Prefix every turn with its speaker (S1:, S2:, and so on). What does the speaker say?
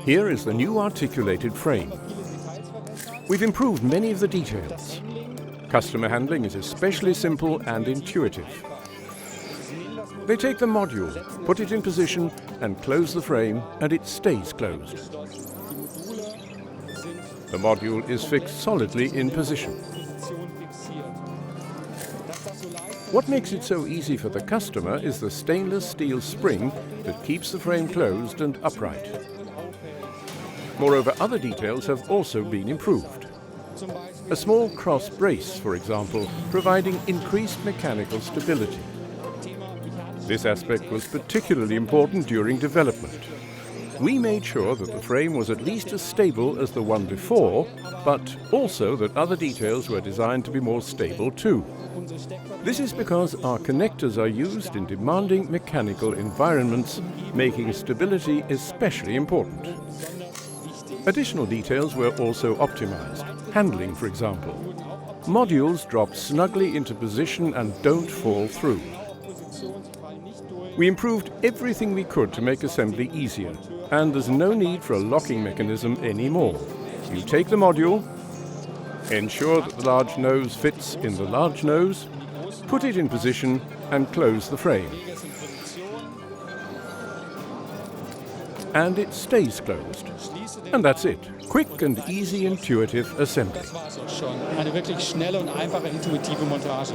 S1: Here is the new articulated frame. We've improved many of the details. Customer handling is especially simple and intuitive. They take the module, put it in position and close the frame, and it stays closed. The module is fixed solidly in position. What makes it so easy for the customer is the stainless steel spring that keeps the frame closed and upright. Moreover, other details have also been improved. A small cross brace, for example, providing increased mechanical stability. This aspect was particularly important during development. We made sure that the frame was at least as stable as the one before, but also that other details were designed to be more stable too. This is because our connectors are used in demanding mechanical environments, making stability especially important. Additional details were also optimized. Handling, for example. Modules drop snugly into position and don't fall through. We improved everything we could to make assembly easier, and there's no need for a locking mechanism anymore. You take the module, ensure that the large nose fits in the large nose, put it in position and close the frame. And it stays closed. And that's it. Quick and easy, intuitive assembly.
S2: Eine wirklich schnelle und einfache, intuitive Montage.